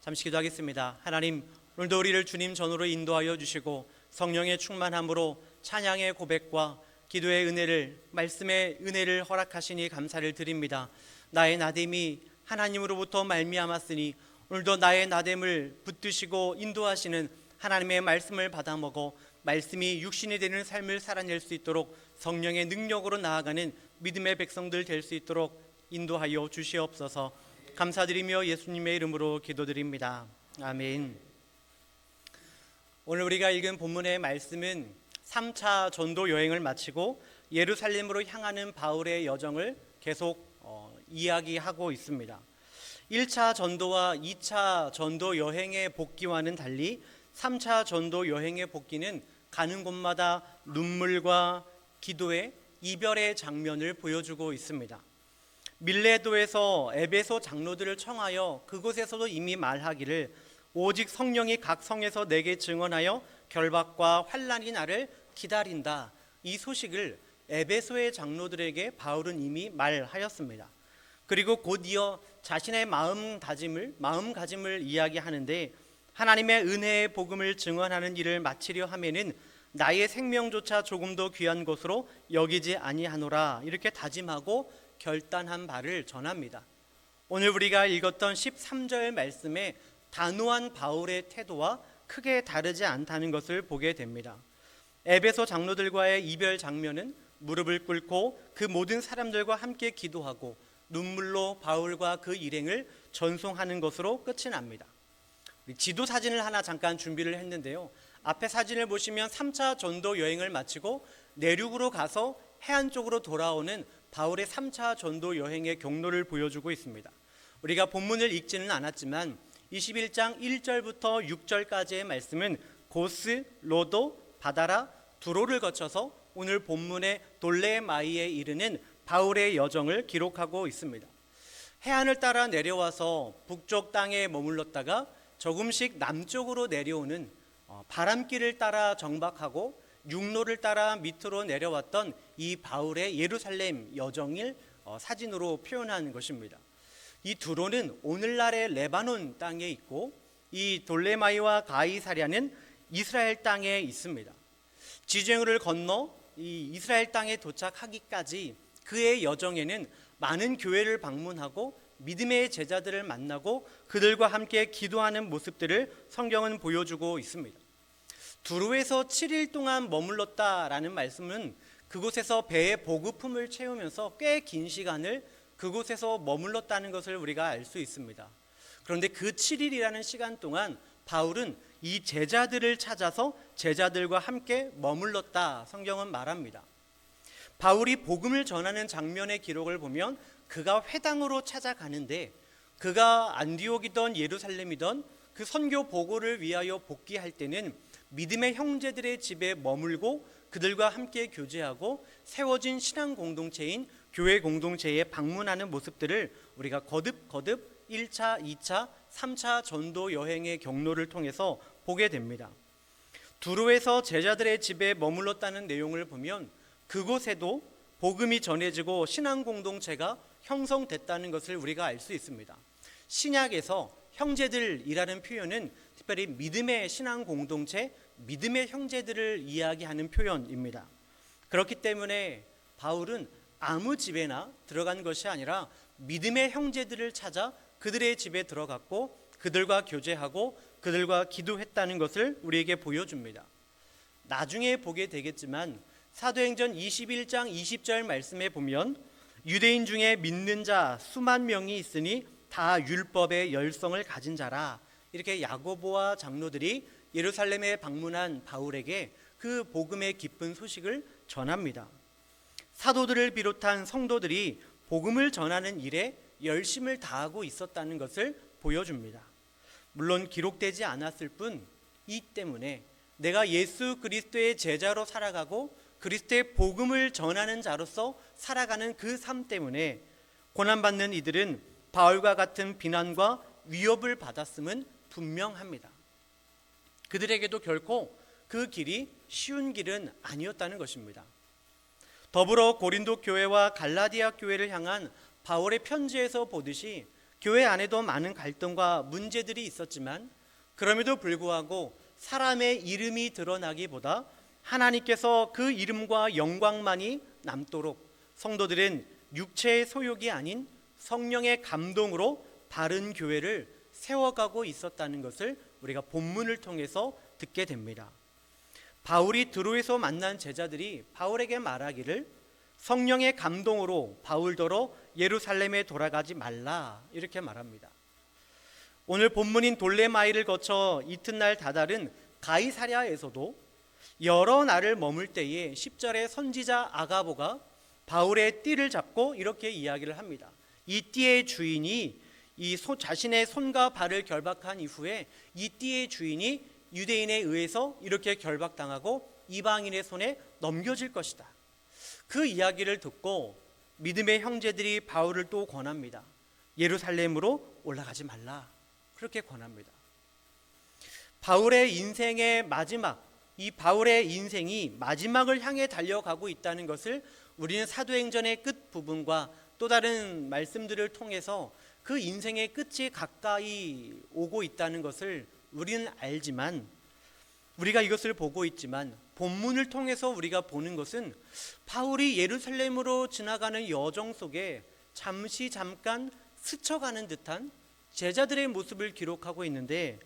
잠시 기도하겠습니다. 하나님, 오늘도 우리를 주님 전으로 인도하여 주시고 성령의 충만함으로 찬양의 고백과 기도의 은혜를, 말씀의 은혜를 허락하시니 감사를 드립니다. 나의 나됨이 하나님으로부터 말미암았으니 오늘도 나의 나됨을 붙드시고 인도하시는 하나님의 말씀을 받아먹어 말씀이 육신이 되는 삶을 살아낼 수 있도록 성령의 능력으로 나아가는 믿음의 백성들 될 수 있도록 인도하여 주시옵소서. 감사드리며 예수님의 이름으로 기도드립니다. 아멘. 오늘 우리가 읽은 본문의 말씀은 3차 전도 여행을 마치고 예루살렘으로 향하는 바울의 여정을 계속 이야기하고 있습니다. 1차 전도와 2차 전도 여행의 복귀와는 달리 3차 전도 여행의 복귀는 가는 곳마다 눈물과 기도의 이별의 장면을 보여주고 있습니다. 밀레도에서 에베소 장로들을 청하여 그곳에서도 이미 말하기를 오직 성령이 각 성에서 내게 증언하여 결박과 환난이 나를 기다린다. 이 소식을 에베소의 장로들에게 바울은 이미 말하였습니다. 그리고 곧이어 자신의 마음가짐을 이야기하는데 하나님의 은혜의 복음을 증언하는 일을 마치려 하면은 나의 생명조차 조금도 귀한 것으로 여기지 아니하노라 이렇게 다짐하고 결단한 바를 전합니다. 오늘 우리가 읽었던 13절 말씀에 단호한 바울의 태도와 크게 다르지 않다는 것을 보게 됩니다. 에베소 장로들과의 이별 장면은 무릎을 꿇고 그 모든 사람들과 함께 기도하고 눈물로 바울과 그 일행을 전송하는 것으로 끝이 납니다. 지도 사진을 하나 잠깐 준비를 했는데요. 앞에 사진을 보시면 3차 전도 여행을 마치고 내륙으로 가서 해안 쪽으로 돌아오는 바울의 3차 전도 여행의 경로를 보여주고 있습니다. 우리가 본문을 읽지는 않았지만 21장 1절부터 6절까지의 말씀은 고스, 로도, 바다라, 두로를 거쳐서 오늘 본문의 돌레마이에 이르는 바울의 여정을 기록하고 있습니다. 해안을 따라 내려와서 북쪽 땅에 머물렀다가 조금씩 남쪽으로 내려오는 바람길을 따라 정박하고 육로를 따라 밑으로 내려왔던 이 바울의 예루살렘 여정을 사진으로 표현한 것입니다. 이 두로는 오늘날의 레바논 땅에 있고 이 돌레마이와 가이사랴는 이스라엘 땅에 있습니다. 지중해를 건너 이 이스라엘 땅에 도착하기까지 그의 여정에는 많은 교회를 방문하고 믿음의 제자들을 만나고 그들과 함께 기도하는 모습들을 성경은 보여주고 있습니다. 두로에서 7일 동안 머물렀다라는 말씀은 그곳에서 배의 보급품을 채우면서 꽤 긴 시간을 그곳에서 머물렀다는 것을 우리가 알 수 있습니다. 그런데 그 7일이라는 시간 동안 바울은 이 제자들을 찾아서 제자들과 함께 머물렀다 성경은 말합니다. 바울이 복음을 전하는 장면의 기록을 보면 그가 회당으로 찾아가는데 그가 안디옥이던 예루살렘이던 그 선교 보고를 위하여 복귀할 때는 믿음의 형제들의 집에 머물고 그들과 함께 교제하고 세워진 신앙 공동체인 교회 공동체에 방문하는 모습들을 우리가 거듭 1차, 2차, 3차 전도 여행의 경로를 통해서 보게 됩니다. 두로에서 제자들의 집에 머물렀다는 내용을 보면 그곳에도 복음이 전해지고 신앙 공동체가 형성됐다는 것을 우리가 알 수 있습니다. 신약에서 형제들이라는 표현은 특별히 믿음의 신앙 공동체, 믿음의 형제들을 이야기하는 표현입니다. 그렇기 때문에 바울은 아무 집에나 들어간 것이 아니라 믿음의 형제들을 찾아 그들의 집에 들어갔고 그들과 교제하고 그들과 기도했다는 것을 우리에게 보여줍니다. 나중에 보게 되겠지만 사도행전 21장 20절 말씀에 보면 유대인 중에 믿는 자 수만 명이 있으니 다 율법의 열성을 가진 자라 이렇게 야고보와 장로들이 예루살렘에 방문한 바울에게 그 복음의 기쁜 소식을 전합니다. 사도들을 비롯한 성도들이 복음을 전하는 일에 열심을 다하고 있었다는 것을 보여줍니다. 물론 기록되지 않았을 뿐 이 때문에 내가 예수 그리스도의 제자로 살아가고 그리스도의 복음을 전하는 자로서 살아가는 그 삶 때문에 고난받는 이들은 바울과 같은 비난과 위협을 받았음은 분명합니다. 그들에게도 결코 그 길이 쉬운 길은 아니었다는 것입니다. 더불어 고린도 교회와 갈라디아 교회를 향한 바울의 편지에서 보듯이 교회 안에도 많은 갈등과 문제들이 있었지만 그럼에도 불구하고 사람의 이름이 드러나기보다 하나님께서 그 이름과 영광만이 남도록 성도들은 육체의 소욕이 아닌 성령의 감동으로 바른 교회를 세워가고 있었다는 것을 우리가 본문을 통해서 듣게 됩니다. 바울이 드로에서 만난 제자들이 바울에게 말하기를 성령의 감동으로 바울더러 예루살렘에 돌아가지 말라 이렇게 말합니다. 오늘 본문인 돌레마이를 거쳐 이튿날 다다른 가이사랴에서도 여러 날을 머물 때에 10절에 선지자 아가보가 바울의 띠를 잡고 이렇게 이야기를 합니다. 이 띠의 주인이 자신의 손과 발을 결박한 이후에 이 띠의 주인이 유대인에 의해서 이렇게 결박당하고 이방인의 손에 넘겨질 것이다. 그 이야기를 듣고 믿음의 형제들이 바울을 또 권합니다. 예루살렘으로 올라가지 말라. 그렇게 권합니다. 바울의 인생의 마지막, 이 바울의 인생이 마지막을 향해 달려가고 있다는 것을 우리는 사도행전의 끝 부분과 또 다른 말씀들을 통해서 그 인생의 끝이 가까이 오고 있다는 것을 우리는 알지만, 우리가 이것을 보고 있지만 본문을 통해서 우리가 보는 것은 바울이 예루살렘으로 지나가는 여정 속에 잠깐 스쳐가는 듯한 제자들의 모습을 기록하고 있는데,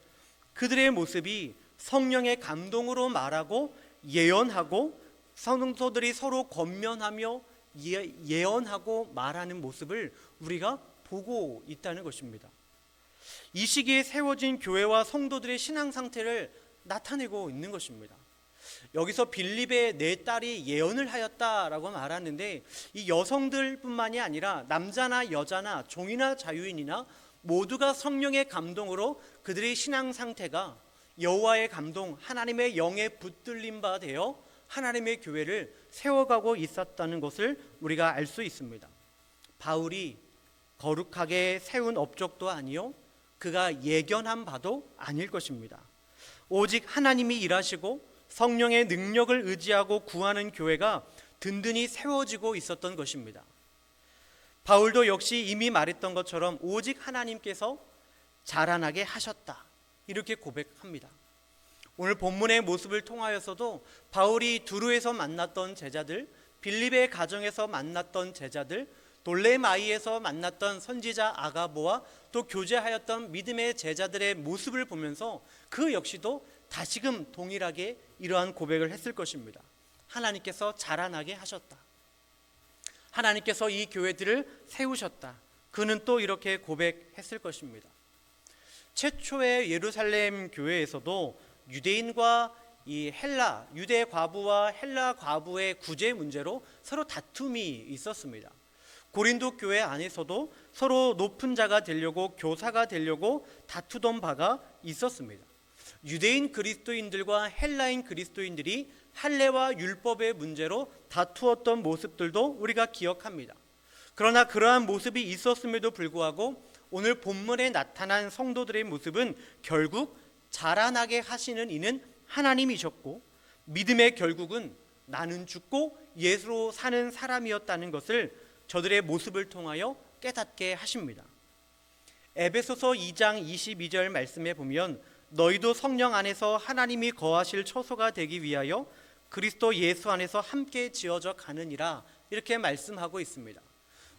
그들의 모습이 성령의 감동으로 말하고 예언하고 성도들이 서로 권면하며 예언하고 말하는 모습을 우리가 보고 있다는 것입니다. 이 시기에 세워진 교회와 성도들의 신앙 상태를 나타내고 있는 것입니다. 여기서 빌립의 네 딸이 예언을 하였다라고 말하는데, 이 여성들뿐만이 아니라 남자나 여자나 종이나 자유인이나 모두가 성령의 감동으로 그들의 신앙 상태가 여호와의 감동, 하나님의 영에 붙들림 바 되어 하나님의 교회를 세워가고 있었다는 것을 우리가 알 수 있습니다. 바울이 거룩하게 세운 업적도 아니요 그가 예견한 바도 아닐 것입니다. 오직 하나님이 일하시고 성령의 능력을 의지하고 구하는 교회가 든든히 세워지고 있었던 것입니다. 바울도 역시 이미 말했던 것처럼 오직 하나님께서 자라나게 하셨다 이렇게 고백합니다. 오늘 본문의 모습을 통하여서도 바울이 두루에서 만났던 제자들, 빌립의 가정에서 만났던 제자들, 돌레마이에서 만났던 선지자 아가보와 또 교제하였던 믿음의 제자들의 모습을 보면서 그 역시도 다시금 동일하게 이러한 고백을 했을 것입니다. 하나님께서 자라나게 하셨다. 하나님께서 이 교회들을 세우셨다. 그는 또 이렇게 고백했을 것입니다. 최초의 예루살렘 교회에서도 유대인과 이 유대 과부와 헬라 과부의 구제 문제로 서로 다툼이 있었습니다. 고린도 교회 안에서도 서로 높은 자가 되려고, 교사가 되려고 다투던 바가 있었습니다. 유대인 그리스도인들과 헬라인 그리스도인들이 할례와 율법의 문제로 다투었던 모습들도 우리가 기억합니다. 그러나 그러한 모습이 있었음에도 불구하고 오늘 본문에 나타난 성도들의 모습은 결국 자라나게 하시는 이는 하나님이셨고, 믿음의 결국은 나는 죽고 예수로 사는 사람이었다는 것을 저들의 모습을 통하여 깨닫게 하십니다. 에베소서 2장 22절 말씀에 보면 너희도 성령 안에서 하나님이 거하실 처소가 되기 위하여 그리스도 예수 안에서 함께 지어져 가느니라 이렇게 말씀하고 있습니다.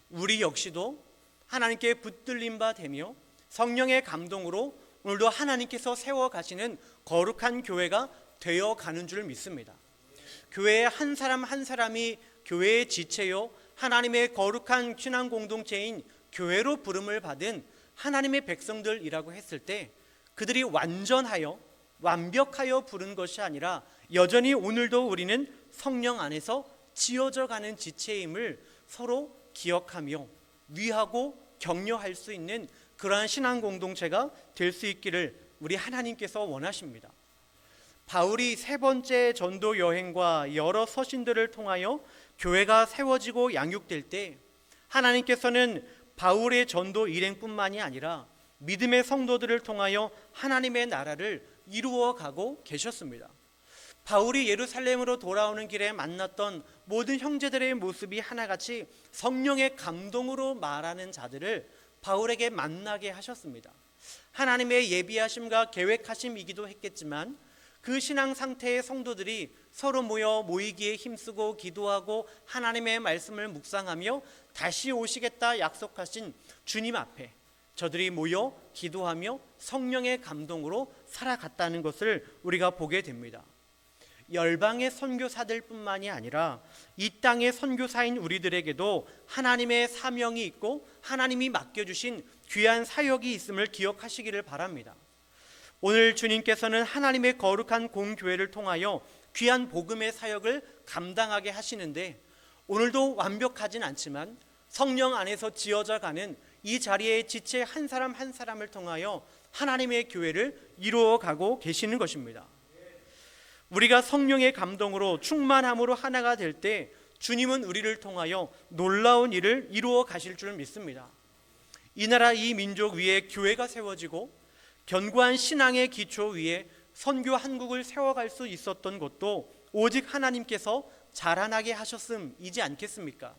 우리 역시도 하나님께 붙들림 바 되며 성령의 감동으로 오늘도 하나님께서 세워가시는 거룩한 교회가 되어 가는 줄 믿습니다. 교회의 한 사람 한 사람이 교회의 지체요 하나님의 거룩한 신앙 공동체인 교회로 부름을 받은 하나님의 백성들이라고 했을 때 그들이 완벽하여 부른 것이 아니라 여전히 오늘도 우리는 성령 안에서 지어져 가는 지체임을 서로 기억하며 위하고 격려할 수 있는 그러한 신앙 공동체가 될 수 있기를 우리 하나님께서 원하십니다. 바울이 세 번째 전도 여행과 여러 서신들을 통하여 교회가 세워지고 양육될 때 하나님께서는 바울의 전도 일행뿐만이 아니라 믿음의 성도들을 통하여 하나님의 나라를 이루어 가고 계셨습니다. 바울이 예루살렘으로 돌아오는 길에 만났던 모든 형제들의 모습이 하나같이 성령의 감동으로 말하는 자들을 바울에게 만나게 하셨습니다. 하나님의 예비하심과 계획하심이기도 했겠지만 그 신앙 상태의 성도들이 서로 모이기에 힘쓰고 기도하고 하나님의 말씀을 묵상하며 다시 오시겠다 약속하신 주님 앞에 저들이 모여 기도하며 성령의 감동으로 살아갔다는 것을 우리가 보게 됩니다. 열방의 선교사들 뿐만이 아니라 이 땅의 선교사인 우리들에게도 하나님의 사명이 있고 하나님이 맡겨주신 귀한 사역이 있음을 기억하시기를 바랍니다. 오늘 주님께서는 하나님의 거룩한 공교회를 통하여 귀한 복음의 사역을 감당하게 하시는데 오늘도 완벽하진 않지만 성령 안에서 지어져가는 이 자리의 지체 한 사람 한 사람을 통하여 하나님의 교회를 이루어가고 계시는 것입니다. 우리가 성령의 감동으로 충만함으로 하나가 될 때 주님은 우리를 통하여 놀라운 일을 이루어 가실 줄 믿습니다. 이 나라 이 민족 위에 교회가 세워지고 견고한 신앙의 기초 위에 선교 한국을 세워갈 수 있었던 것도 오직 하나님께서 자라나게 하셨음이지 않겠습니까?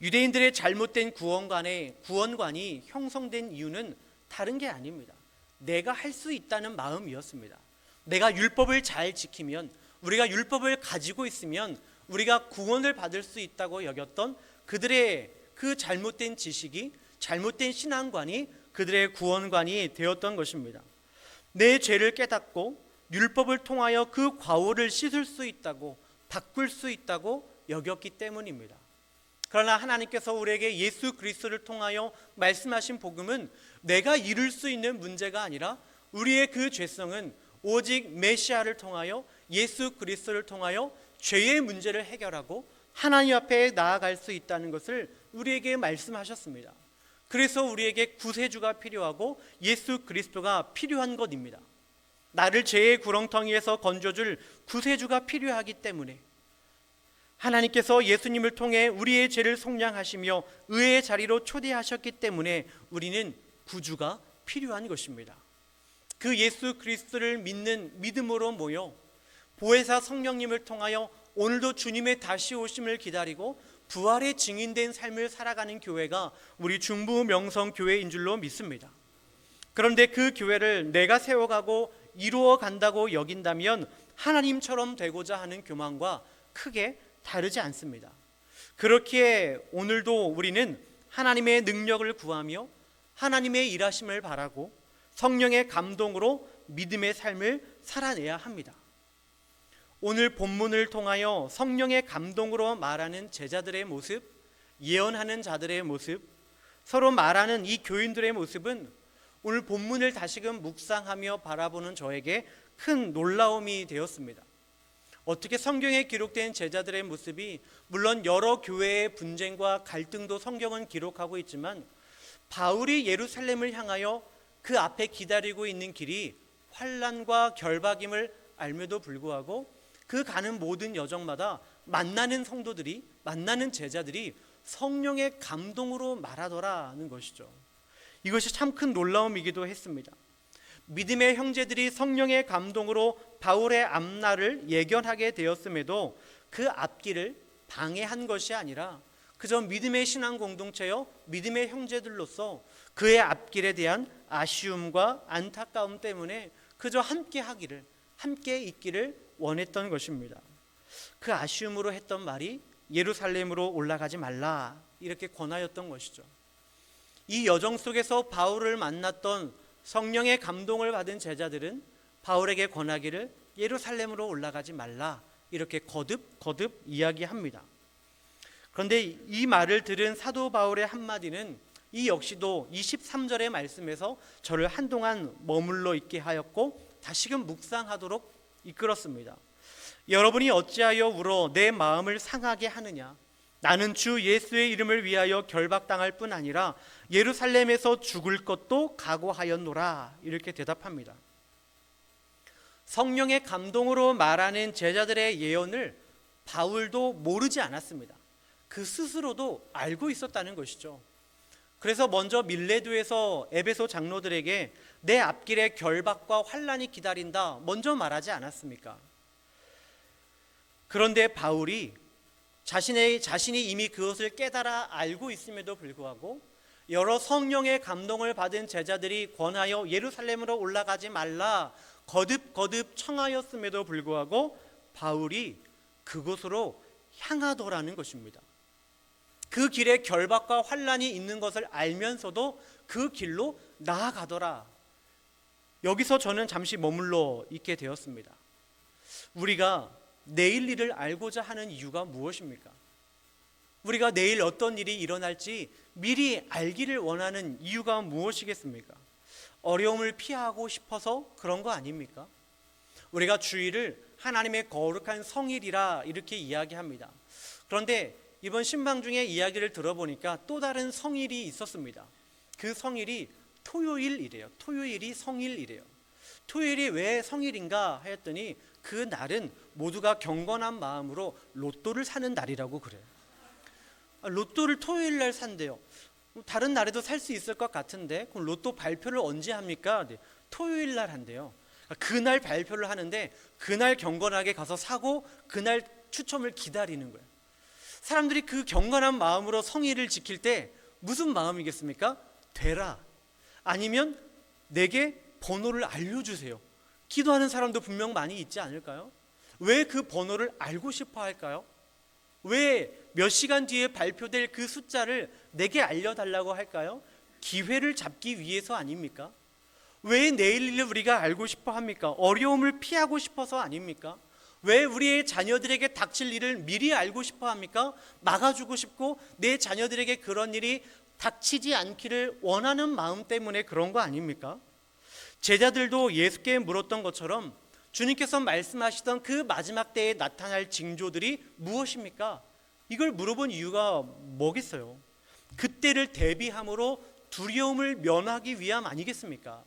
유대인들의 잘못된 구원관이 형성된 이유는 다른 게 아닙니다. 내가 할 수 있다는 마음이었습니다. 내가 율법을 잘 지키면, 우리가 율법을 가지고 있으면 우리가 구원을 받을 수 있다고 여겼던 그들의 그 잘못된 지식이, 잘못된 신앙관이 그들의 구원관이 되었던 것입니다. 내 죄를 깨닫고 율법을 통하여 그 과오를 씻을 수 있다고, 바꿀 수 있다고 여겼기 때문입니다. 그러나 하나님께서 우리에게 예수 그리스도를 통하여 말씀하신 복음은 내가 이룰 수 있는 문제가 아니라 우리의 그 죄성은 오직 메시아를 통하여, 예수 그리스도를 통하여 죄의 문제를 해결하고 하나님 앞에 나아갈 수 있다는 것을 우리에게 말씀하셨습니다. 그래서 우리에게 구세주가 필요하고 예수 그리스도가 필요한 것입니다. 나를 죄의 구렁텅이에서 건져줄 구세주가 필요하기 때문에 하나님께서 예수님을 통해 우리의 죄를 속량하시며 의의 자리로 초대하셨기 때문에 우리는 구주가 필요한 것입니다. 그 예수 그리스도를 믿는 믿음으로 모여 보혜사 성령님을 통하여 오늘도 주님의 다시 오심을 기다리고 부활의 증인된 삶을 살아가는 교회가 우리 중부 명성 교회인 줄로 믿습니다. 그런데 그 교회를 내가 세워가고 이루어 간다고 여긴다면 하나님처럼 되고자 하는 교만과 크게 다르지 않습니다. 그렇기에 오늘도 우리는 하나님의 능력을 구하며 하나님의 일하심을 바라고 성령의 감동으로 믿음의 삶을 살아내야 합니다. 오늘 본문을 통하여 성령의 감동으로 말하는 제자들의 모습, 예언하는 자들의 모습, 서로 말하는 이 교인들의 모습은 오늘 본문을 다시금 묵상하며 바라보는 저에게 큰 놀라움이 되었습니다. 어떻게 성경에 기록된 제자들의 모습이, 물론 여러 교회의 분쟁과 갈등도 성경은 기록하고 있지만 바울이 예루살렘을 향하여 그 앞에 기다리고 있는 길이 환난과 결박임을 알면도 불구하고 그 가는 모든 여정마다 만나는 성도들이, 만나는 제자들이 성령의 감동으로 말하더라는 것이죠. 이것이 참 큰 놀라움이기도 했습니다. 믿음의 형제들이 성령의 감동으로 바울의 앞날을 예견하게 되었음에도 그 앞길을 방해한 것이 아니라 그저 믿음의 신앙 공동체여 믿음의 형제들로서 그의 앞길에 대한 아쉬움과 안타까움 때문에 그저 함께 하기를, 함께 있기를 원했던 것입니다. 그 아쉬움으로 했던 말이 예루살렘으로 올라가지 말라 이렇게 권하였던 것이죠. 이 여정 속에서 바울을 만났던 성령의 감동을 받은 제자들은 바울에게 권하기를 예루살렘으로 올라가지 말라 이렇게 거듭 이야기합니다. 그런데 이 말을 들은 사도 바울의 한마디는 이 역시도 23절의 말씀에서 저를 한동안 머물러 있게 하였고 다시금 묵상하도록 이끌었습니다. 여러분이 어찌하여 울어 내 마음을 상하게 하느냐? 나는 주 예수의 이름을 위하여 결박당할 뿐 아니라 예루살렘에서 죽을 것도 각오하였노라 이렇게 대답합니다. 성령의 감동으로 말하는 제자들의 예언을 바울도 모르지 않았습니다. 그 스스로도 알고 있었다는 것이죠. 그래서 먼저 밀레도에서 에베소 장로들에게 내 앞길에 결박과 환난이 기다린다 먼저 말하지 않았습니까? 그런데 바울이 자신이 이미 그것을 깨달아 알고 있음에도 불구하고 여러 성령의 감동을 받은 제자들이 권하여 예루살렘으로 올라가지 말라 거듭거듭 청하였음에도 불구하고 바울이 그곳으로 향하더라는 것입니다. 그 길에 결박과 환난이 있는 것을 알면서도 그 길로 나아가더라. 여기서 저는 잠시 머물러 있게 되었습니다. 우리가 내일 일을 알고자 하는 이유가 무엇입니까? 우리가 내일 어떤 일이 일어날지 미리 알기를 원하는 이유가 무엇이겠습니까? 어려움을 피하고 싶어서 그런 거 아닙니까? 우리가 주일을 하나님의 거룩한 성일이라 이렇게 이야기합니다. 그런데 이번 신방 중에 이야기를 들어보니까 또 다른 성일이 있었습니다. 그 성일이 토요일이래요. 토요일이 성일이래요. 토요일이 왜 성일인가 하였더니 그 날은 모두가 경건한 마음으로 로또를 사는 날이라고 그래요. 로또를 토요일 날 산대요. 다른 날에도 살 수 있을 것 같은데 그럼 로또 발표를 언제 합니까? 네, 토요일 날 한대요. 그날 발표를 하는데 그날 경건하게 가서 사고 그날 추첨을 기다리는 거예요. 사람들이 그 경건한 마음으로 성의를 지킬 때 무슨 마음이겠습니까? 되라, 아니면 내게 번호를 알려주세요. 기도하는 사람도 분명 많이 있지 않을까요? 왜 그 번호를 알고 싶어 할까요? 왜 몇 시간 뒤에 발표될 그 숫자를 내게 알려달라고 할까요? 기회를 잡기 위해서 아닙니까? 왜 내일 일을 우리가 알고 싶어 합니까? 어려움을 피하고 싶어서 아닙니까? 왜 우리의 자녀들에게 닥칠 일을 미리 알고 싶어 합니까? 막아주고 싶고 내 자녀들에게 그런 일이 닥치지 않기를 원하는 마음 때문에 그런 거 아닙니까? 제자들도 예수께 물었던 것처럼 주님께서 말씀하시던 그 마지막 때에 나타날 징조들이 무엇입니까? 이걸 물어본 이유가 뭐겠어요? 그때를 대비함으로 두려움을 면하기 위함 아니겠습니까?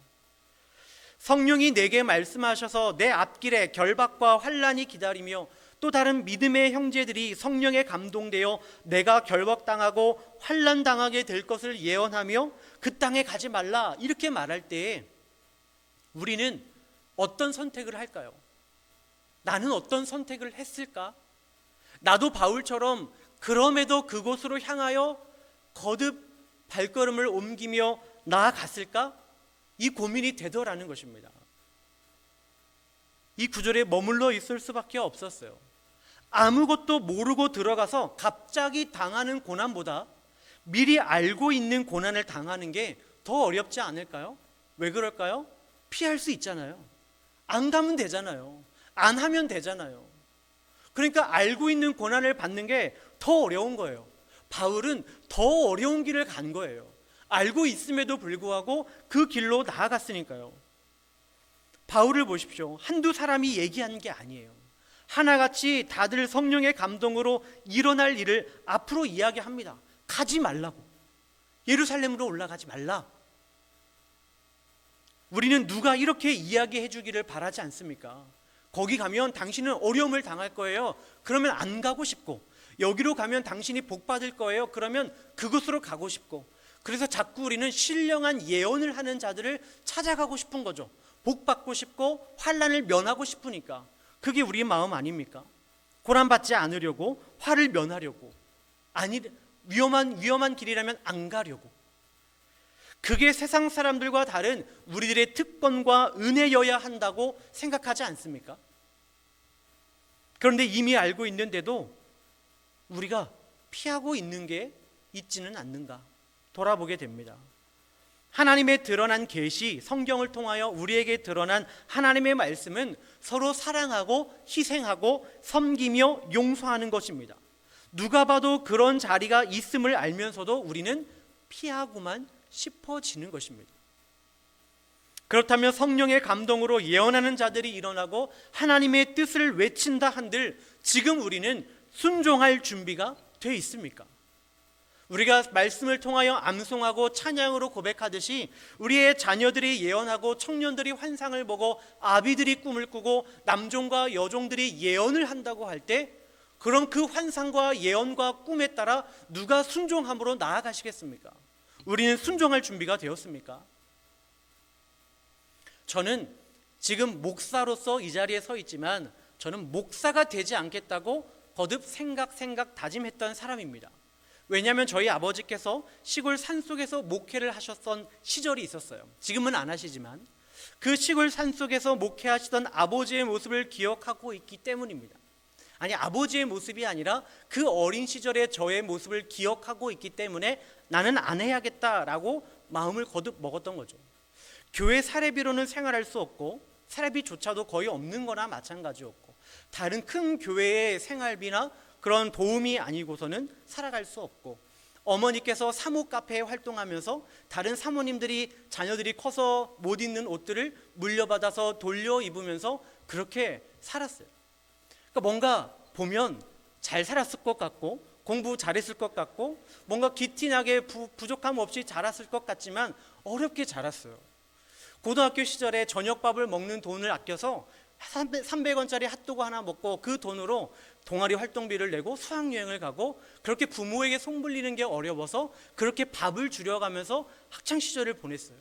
성령이 내게 말씀하셔서 내 앞길에 결박과 환난이 기다리며 또 다른 믿음의 형제들이 성령에 감동되어 내가 결박당하고 환난당하게 될 것을 예언하며 그 땅에 가지 말라 이렇게 말할 때에 우리는 어떤 선택을 할까요? 나는 어떤 선택을 했을까? 나도 바울처럼 그럼에도 그곳으로 향하여 거듭 발걸음을 옮기며 나아갔을까? 이 고민이 되더라는 것입니다. 이 구절에 머물러 있을 수밖에 없었어요. 아무것도 모르고 들어가서 갑자기 당하는 고난보다 미리 알고 있는 고난을 당하는 게 더 어렵지 않을까요? 왜 그럴까요? 피할 수 있잖아요. 안 가면 되잖아요. 안 하면 되잖아요. 그러니까 알고 있는 고난을 받는 게 더 어려운 거예요. 바울은 더 어려운 길을 간 거예요. 알고 있음에도 불구하고 그 길로 나아갔으니까요. 바울을 보십시오. 한두 사람이 얘기한 게 아니에요. 하나같이 다들 성령의 감동으로 일어날 일을 앞으로 이야기합니다. 가지 말라고. 예루살렘으로 올라가지 말라. 우리는 누가 이렇게 이야기해 주기를 바라지 않습니까? 거기 가면 당신은 어려움을 당할 거예요. 그러면 안 가고 싶고, 여기로 가면 당신이 복 받을 거예요. 그러면 그곳으로 가고 싶고, 그래서 자꾸 우리는 신령한 예언을 하는 자들을 찾아가고 싶은 거죠. 복 받고 싶고 환난을 면하고 싶으니까. 그게 우리의 마음 아닙니까? 고난 받지 않으려고, 화를 면하려고, 아니 위험한 길이라면 안 가려고. 그게 세상 사람들과 다른 우리들의 특권과 은혜여야 한다고 생각하지 않습니까? 그런데 이미 알고 있는데도 우리가 피하고 있는 게 있지는 않는가 돌아보게 됩니다. 하나님의 드러난 계시, 성경을 통하여 우리에게 드러난 하나님의 말씀은 서로 사랑하고 희생하고 섬기며 용서하는 것입니다. 누가 봐도 그런 자리가 있음을 알면서도 우리는 피하고만 싶어지는 것입니다. 그렇다면 성령의 감동으로 예언하는 자들이 일어나고 하나님의 뜻을 외친다 한들 지금 우리는 순종할 준비가 돼 있습니까? 우리가 말씀을 통하여 암송하고 찬양으로 고백하듯이 우리의 자녀들이 예언하고 청년들이 환상을 보고 아비들이 꿈을 꾸고 남종과 여종들이 예언을 한다고 할 때 그럼 그 환상과 예언과 꿈에 따라 누가 순종함으로 나아가시겠습니까? 우리는 순종할 준비가 되었습니까? 저는 지금 목사로서 이 자리에 서 있지만 저는 목사가 되지 않겠다고 거듭 생각 다짐했던 사람입니다. 왜냐하면 저희 아버지께서 시골 산속에서 목회를 하셨던 시절이 있었어요. 지금은 안 하시지만 그 시골 산속에서 목회하시던 아버지의 모습을 기억하고 있기 때문입니다. 아니, 아버지의 모습이 아니라 그 어린 시절의 저의 모습을 기억하고 있기 때문에 나는 안 해야겠다라고 마음을 거듭 먹었던 거죠. 교회 사례비로는 생활할 수 없고 사례비조차도 거의 없는 거나 마찬가지였고 다른 큰 교회의 생활비나 그런 도움이 아니고서는 살아갈 수 없고 어머니께서 사모 카페에 활동하면서 다른 사모님들이 자녀들이 커서 못 입는 옷들을 물려받아서 돌려 입으면서 그렇게 살았어요. 그러니까 뭔가 보면 잘 살았을 것 같고 공부 잘했을 것 같고 뭔가 기티나게 부족함 없이 자랐을 것 같지만 어렵게 자랐어요. 고등학교 시절에 저녁밥을 먹는 돈을 아껴서 300원짜리 핫도그 하나 먹고 그 돈으로 동아리 활동비를 내고 수학여행을 가고 그렇게 부모에게 손불리는 게 어려워서 그렇게 밥을 줄여가면서 학창시절을 보냈어요.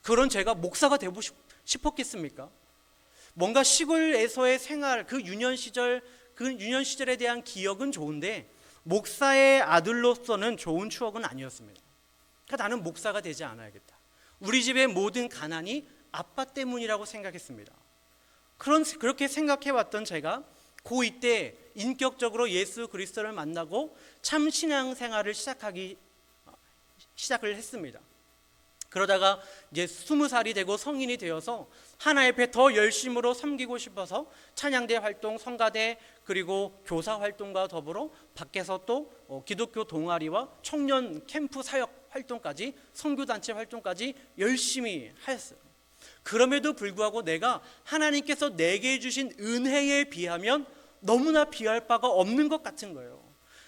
그런 제가 목사가 되고 싶었겠습니까? 뭔가 시골에서의 생활, 그 유년 시절에 대한 기억은 좋은데 목사의 아들로서는 좋은 추억은 아니었습니다. 그러니까 나는 목사가 되지 않아야겠다. 우리 집의 모든 가난이 아빠 때문이라고 생각했습니다. 그렇게 생각해왔던 제가 고2 때 인격적으로 예수 그리스도를 만나고 참 신앙생활을 시작을 했습니다. 그러다가 이제 20살이 되고 성인이 되어서 하나의 배 더 열심으로 섬기고 싶어서 찬양대 활동, 성가대 그리고 교사 활동과 더불어 밖에서 또 기독교 동아리와 청년 캠프 사역 활동까지 선교단체 활동까지 열심히 하였어요. 그럼에도 불구하고 내가 하나님께서 내게 주신 은혜에 비하면 너무나 비할 바가 없는 것 같은 거예요.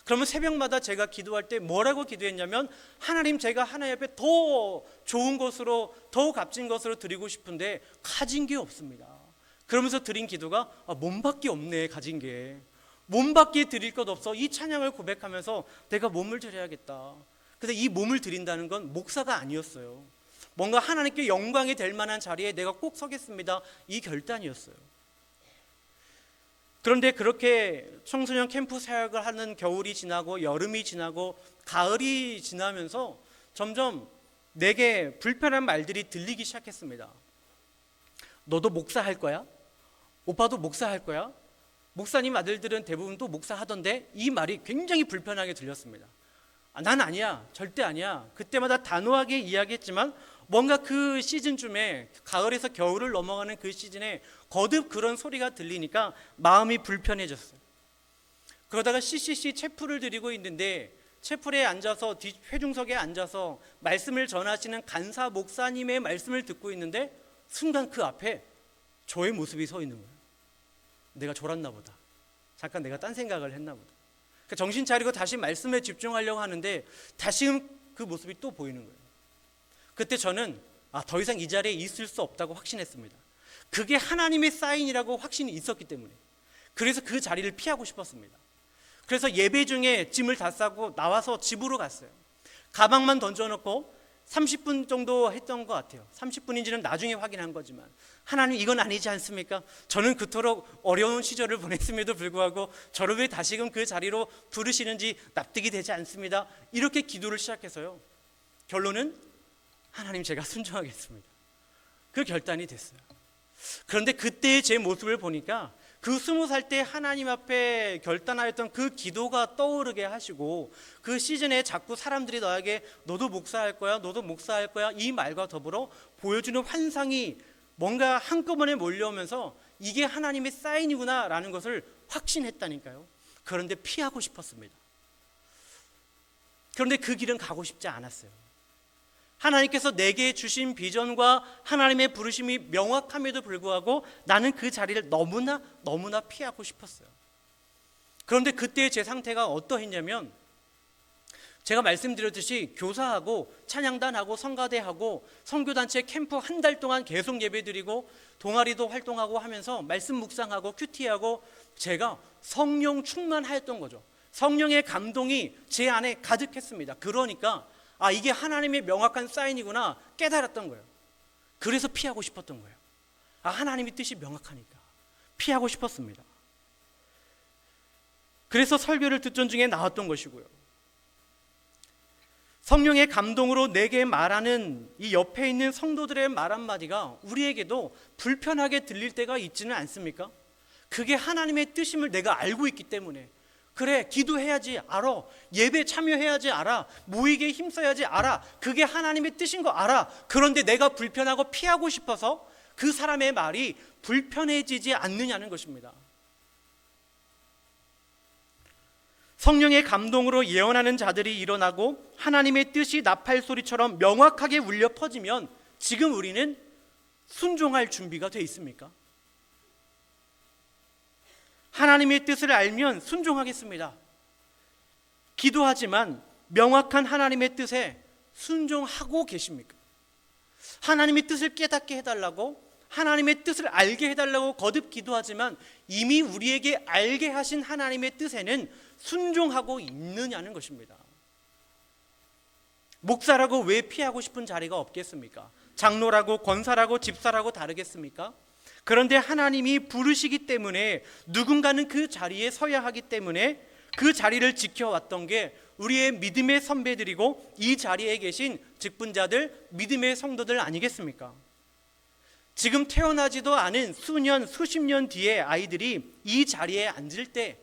그러면 새벽마다 제가 기도할 때 뭐라고 기도했냐면 하나님, 제가 하나님 앞에 더 좋은 것으로 더 값진 것으로 드리고 싶은데 가진 게 없습니다. 그러면서 드린 기도가 몸밖에 없네. 가진 게 몸밖에 드릴 것 없어. 이 찬양을 고백하면서 내가 몸을 드려야겠다. 근데 이 몸을 드린다는 건 목사가 아니었어요. 뭔가 하나님께 영광이 될 만한 자리에 내가 꼭 서겠습니다. 이 결단이었어요. 그런데 그렇게 청소년 캠프 사역을 하는 겨울이 지나고 여름이 지나고 가을이 지나면서 점점 내게 불편한 말들이 들리기 시작했습니다. 너도 목사할 거야? 오빠도 목사할 거야? 목사님 아들들은 대부분 또 목사하던데 이 말이 굉장히 불편하게 들렸습니다. 난 아니야. 절대 아니야. 그때마다 단호하게 이야기했지만 뭔가 그 시즌쯤에 가을에서 겨울을 넘어가는 그 시즌에 거듭 그런 소리가 들리니까 마음이 불편해졌어요. 그러다가 CCC 채플을 드리고 있는데 채플에 앉아서 회중석에 앉아서 말씀을 전하시는 간사 목사님의 말씀을 듣고 있는데 순간 그 앞에 저의 모습이 서 있는 거예요. 내가 졸았나 보다. 잠깐 내가 딴 생각을 했나 보다. 그러니까 정신 차리고 다시 말씀에 집중하려고 하는데 다시금 그 모습이 또 보이는 거예요. 그때 저는 더 이상 이 자리에 있을 수 없다고 확신했습니다. 그게 하나님의 사인이라고 확신이 있었기 때문에. 그래서 그 자리를 피하고 싶었습니다. 그래서 예배 중에 짐을 다 싸고 나와서 집으로 갔어요. 가방만 던져놓고 30분 정도 했던 것 같아요. 30분인지는 나중에 확인한 거지만 하나님, 이건 아니지 않습니까? 저는 그토록 어려운 시절을 보냈음에도 불구하고 저를 왜 다시금 그 자리로 부르시는지 납득이 되지 않습니다. 이렇게 기도를 시작해서요, 결론은 하나님, 제가 순종하겠습니다. 그 결단이 됐어요. 그런데 그때의 제 모습을 보니까 그 20살 때 하나님 앞에 결단하였던 그 기도가 떠오르게 하시고 그 시즌에 자꾸 사람들이 너에게 너도 목사할 거야, 너도 목사할 거야 이 말과 더불어 보여주는 환상이 뭔가 한꺼번에 몰려오면서 이게 하나님의 사인이구나 라는 것을 확신했다니까요. 그런데 피하고 싶었습니다. 그런데 그 길은 가고 싶지 않았어요. 하나님께서 내게 주신 비전과 하나님의 부르심이 명확함에도 불구하고 나는 그 자리를 너무나 피하고 싶었어요. 그런데 그때 제 상태가 어떠했냐면 제가 말씀드렸듯이 교사하고 찬양단하고 성가대하고 선교단체 캠프 한 달 동안 계속 예배드리고 동아리도 활동하고 하면서 말씀 묵상하고 큐티하고 제가 성령 충만하였던 거죠. 성령의 감동이 제 안에 가득했습니다. 그러니까 이게 하나님의 명확한 사인이구나 깨달았던 거예요. 그래서 피하고 싶었던 거예요. 하나님의 뜻이 명확하니까 피하고 싶었습니다. 그래서 설교를 듣던 중에 나왔던 것이고요. 성령의 감동으로 내게 말하는 이 옆에 있는 성도들의 말 한마디가 우리에게도 불편하게 들릴 때가 있지는 않습니까? 그게 하나님의 뜻임을 내가 알고 있기 때문에, 그래 기도해야지 알아, 예배 참여해야지 알아, 모이게 힘써야지 알아, 그게 하나님의 뜻인 거 알아. 그런데 내가 불편하고 피하고 싶어서 그 사람의 말이 불편해지지 않느냐는 것입니다. 성령의 감동으로 예언하는 자들이 일어나고 하나님의 뜻이 나팔 소리처럼 명확하게 울려 퍼지면 지금 우리는 순종할 준비가 돼 있습니까? 하나님의 뜻을 알면 순종하겠습니다. 기도하지만 명확한 하나님의 뜻에 순종하고 계십니까? 하나님의 뜻을 깨닫게 해달라고, 하나님의 뜻을 알게 해달라고 거듭 기도하지만 이미 우리에게 알게 하신 하나님의 뜻에는 순종하고 있느냐는 것입니다. 목사라고 왜 피하고 싶은 자리가 없겠습니까? 장로라고, 권사라고, 집사라고 다르겠습니까? 그런데 하나님이 부르시기 때문에 누군가는 그 자리에 서야 하기 때문에 그 자리를 지켜왔던 게 우리의 믿음의 선배들이고 이 자리에 계신 직분자들, 믿음의 성도들 아니겠습니까? 지금 태어나지도 않은 수년, 수십 년 뒤에 아이들이 이 자리에 앉을 때,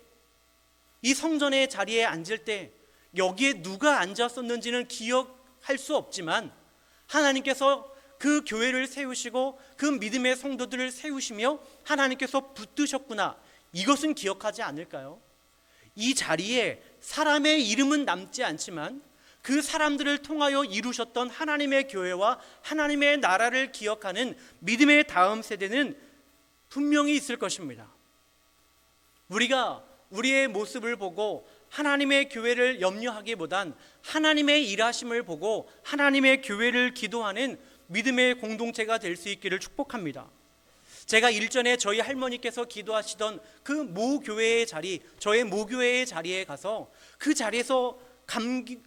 이 성전의 자리에 앉을 때 여기에 누가 앉았었는지는 기억할 수 없지만 하나님께서 그 교회를 세우시고 그 믿음의 성도들을 세우시며 하나님께서 붙드셨구나, 이것은 기억하지 않을까요? 이 자리에 사람의 이름은 남지 않지만 그 사람들을 통하여 이루셨던 하나님의 교회와 하나님의 나라를 기억하는 믿음의 다음 세대는 분명히 있을 것입니다. 우리가 우리의 모습을 보고 하나님의 교회를 염려하기보단 하나님의 일하심을 보고 하나님의 교회를 기도하는 믿음의 공동체가 될 수 있기를 축복합니다. 제가 일전에 저희 할머니께서 기도하시던 그 모교회의 자리, 저의 모교회의 자리에 가서 그 자리에서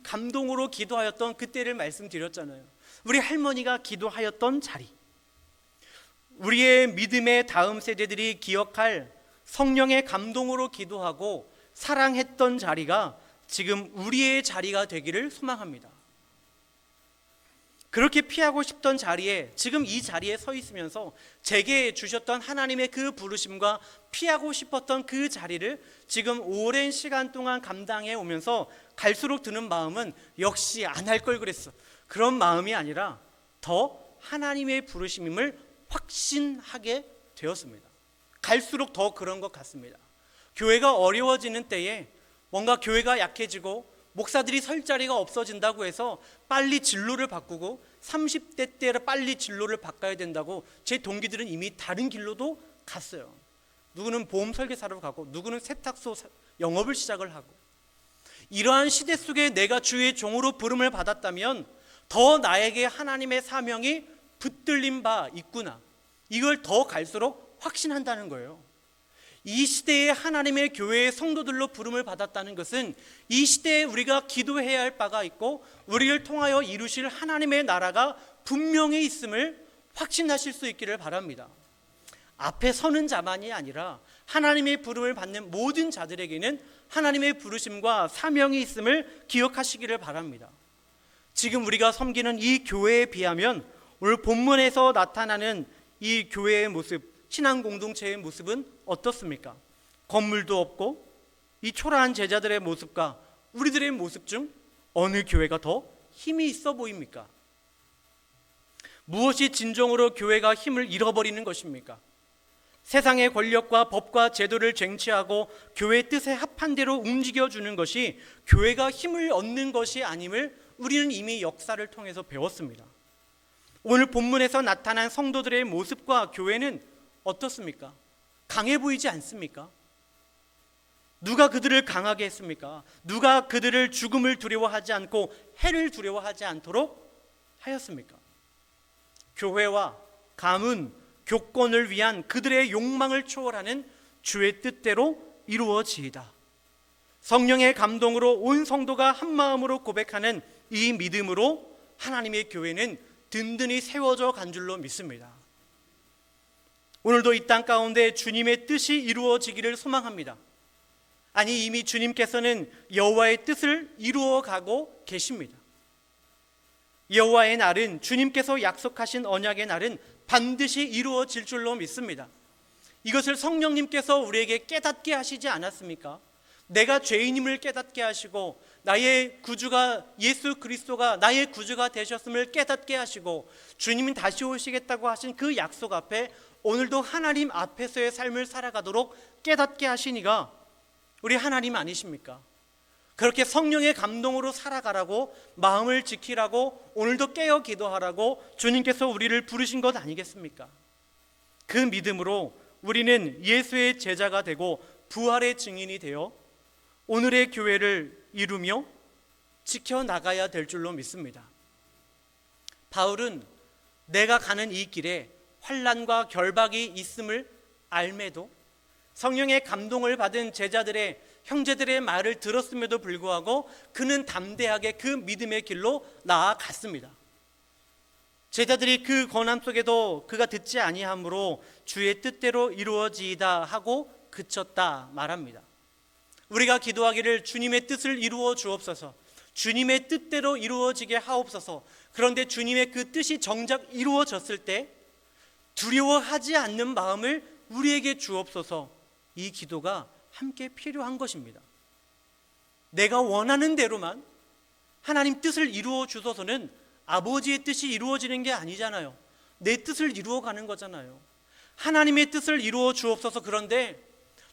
감동으로 기도하였던 그때를 말씀드렸잖아요. 우리 할머니가 기도하였던 자리, 우리의 믿음의 다음 세대들이 기억할 성령의 감동으로 기도하고 사랑했던 자리가 지금 우리의 자리가 되기를 소망합니다. 그렇게 피하고 싶던 자리에, 지금 이 자리에 서 있으면서 제게 주셨던 하나님의 그 부르심과 피하고 싶었던 그 자리를 지금 오랜 시간 동안 감당해 오면서 갈수록 드는 마음은 역시 안 할 걸 그랬어, 그런 마음이 아니라 더 하나님의 부르심임을 확신하게 되었습니다. 갈수록 더 그런 것 같습니다. 교회가 어려워지는 때에 뭔가 교회가 약해지고 목사들이 설 자리가 없어진다고 해서 빨리 진로를 바꾸고 30대 때 빨리 진로를 바꿔야 된다고 제 동기들은 이미 다른 길로도 갔어요. 누구는 보험 설계사로 가고 누구는 세탁소 영업을 시작을 하고, 이러한 시대 속에 내가 주의 종으로 부름을 받았다면 더 나에게 하나님의 사명이 붙들린 바 있구나, 이걸 더 갈수록 확신한다는 거예요. 이 시대에 하나님의 교회의 성도들로 부름을 받았다는 것은 이 시대에 우리가 기도해야 할 바가 있고 우리를 통하여 이루실 하나님의 나라가 분명히 있음을 확신하실 수 있기를 바랍니다. 앞에 서는 자만이 아니라 하나님의 부름을 받는 모든 자들에게는 하나님의 부르심과 사명이 있음을 기억하시기를 바랍니다. 지금 우리가 섬기는 이 교회에 비하면 오늘 본문에서 나타나는 이 교회의 모습, 신앙 공동체의 모습은 어떻습니까? 건물도 없고 이 초라한 제자들의 모습과 우리들의 모습 중 어느 교회가 더 힘이 있어 보입니까? 무엇이 진정으로 교회가 힘을 잃어버리는 것입니까? 세상의 권력과 법과 제도를 쟁취하고 교회의 뜻에 합한 대로 움직여주는 것이 교회가 힘을 얻는 것이 아님을 우리는 이미 역사를 통해서 배웠습니다. 오늘 본문에서 나타난 성도들의 모습과 교회는 어떻습니까? 강해 보이지 않습니까? 누가 그들을 강하게 했습니까? 누가 그들을 죽음을 두려워하지 않고 해를 두려워하지 않도록 하였습니까? 교회와 가문, 교권을 위한 그들의 욕망을 초월하는 주의 뜻대로 이루어지이다. 성령의 감동으로 온 성도가 한 마음으로 고백하는 이 믿음으로 하나님의 교회는 든든히 세워져 간 줄로 믿습니다. 오늘도 이 땅 가운데 주님의 뜻이 이루어지기를 소망합니다. 아니, 이미 주님께서는 여호와의 뜻을 이루어 가고 계십니다. 여호와의 날은, 주님께서 약속하신 언약의 날은 반드시 이루어질 줄로 믿습니다. 이것을 성령님께서 우리에게 깨닫게 하시지 않았습니까? 내가 죄인임을 깨닫게 하시고 나의 구주가, 예수 그리스도가 나의 구주가 되셨음을 깨닫게 하시고 주님이 다시 오시겠다고 하신 그 약속 앞에 오늘도 하나님 앞에서의 삶을 살아가도록 깨닫게 하시니가 우리 하나님 아니십니까? 그렇게 성령의 감동으로 살아가라고, 마음을 지키라고, 오늘도 깨어 기도하라고 주님께서 우리를 부르신 것 아니겠습니까? 그 믿음으로 우리는 예수의 제자가 되고 부활의 증인이 되어 오늘의 교회를 이루며 지켜나가야 될 줄로 믿습니다. 바울은 내가 가는 이 길에 환난과 결박이 있음을 알매도 성령의 감동을 받은 제자들의, 형제들의 말을 들었음에도 불구하고 그는 담대하게 그 믿음의 길로 나아갔습니다. 제자들이 그 권함 속에도 그가 듣지 아니하므로 주의 뜻대로 이루어지이다 하고 그쳤다 말합니다. 우리가 기도하기를 주님의 뜻을 이루어 주옵소서, 주님의 뜻대로 이루어지게 하옵소서. 그런데 주님의 그 뜻이 정작 이루어졌을 때 두려워하지 않는 마음을 우리에게 주옵소서. 이 기도가 함께 필요한 것입니다. 내가 원하는 대로만 하나님 뜻을 이루어 주소서는 아버지의 뜻이 이루어지는 게 아니잖아요. 내 뜻을 이루어가는 거잖아요. 하나님의 뜻을 이루어 주옵소서. 그런데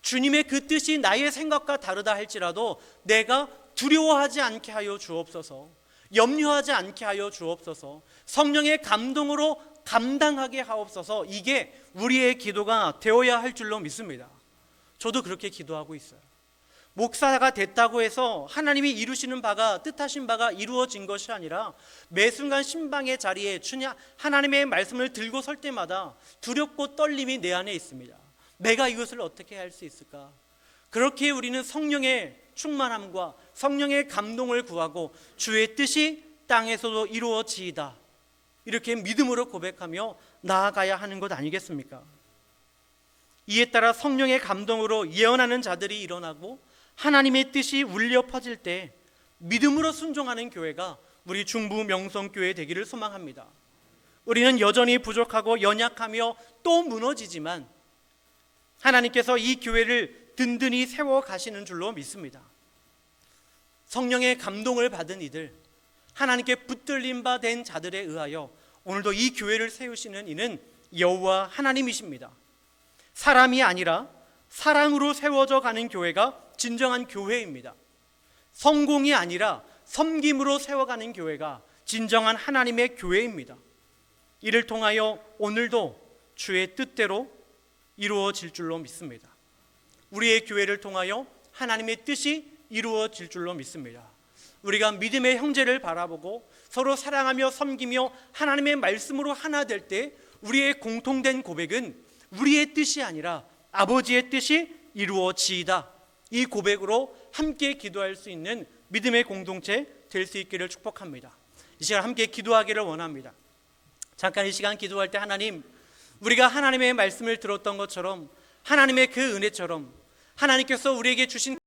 주님의 그 뜻이 나의 생각과 다르다 할지라도 내가 두려워하지 않게 하여 주옵소서, 염려하지 않게 하여 주옵소서, 성령의 감동으로 감당하게 하옵소서. 이게 우리의 기도가 되어야 할 줄로 믿습니다. 저도 그렇게 기도하고 있어요. 목사가 됐다고 해서 하나님이 이루시는 바가, 뜻하신 바가 이루어진 것이 아니라 매 순간 신방의 자리에 하나님의 말씀을 들고 설 때마다 두렵고 떨림이 내 안에 있습니다. 내가 이것을 어떻게 할 수 있을까? 그렇게 우리는 성령의 충만함과 성령의 감동을 구하고 주의 뜻이 땅에서도 이루어지이다, 이렇게 믿음으로 고백하며 나아가야 하는 것 아니겠습니까? 이에 따라 성령의 감동으로 예언하는 자들이 일어나고 하나님의 뜻이 울려 퍼질 때 믿음으로 순종하는 교회가 우리 중부 명성교회 되기를 소망합니다. 우리는 여전히 부족하고 연약하며 또 무너지지만 하나님께서 이 교회를 든든히 세워 가시는 줄로 믿습니다. 성령의 감동을 받은 이들, 하나님께 붙들림 바 된 자들에 의하여 오늘도 이 교회를 세우시는 이는 여호와 하나님이십니다. 사람이 아니라 사랑으로 세워져 가는 교회가 진정한 교회입니다. 성공이 아니라 섬김으로 세워가는 교회가 진정한 하나님의 교회입니다. 이를 통하여 오늘도 주의 뜻대로 이루어질 줄로 믿습니다. 우리의 교회를 통하여 하나님의 뜻이 이루어질 줄로 믿습니다. 우리가 믿음의 형제를 바라보고 서로 사랑하며 섬기며 하나님의 말씀으로 하나 될 때 우리의 공통된 고백은 우리의 뜻이 아니라 아버지의 뜻이 이루어지이다, 이 고백으로 함께 기도할 수 있는 믿음의 공동체 될 수 있기를 축복합니다. 이 시간 함께 기도하기를 원합니다. 잠깐 이 시간 기도할 때 하나님, 우리가 하나님의 말씀을 들었던 것처럼, 하나님의 그 은혜처럼 하나님께서 우리에게 주신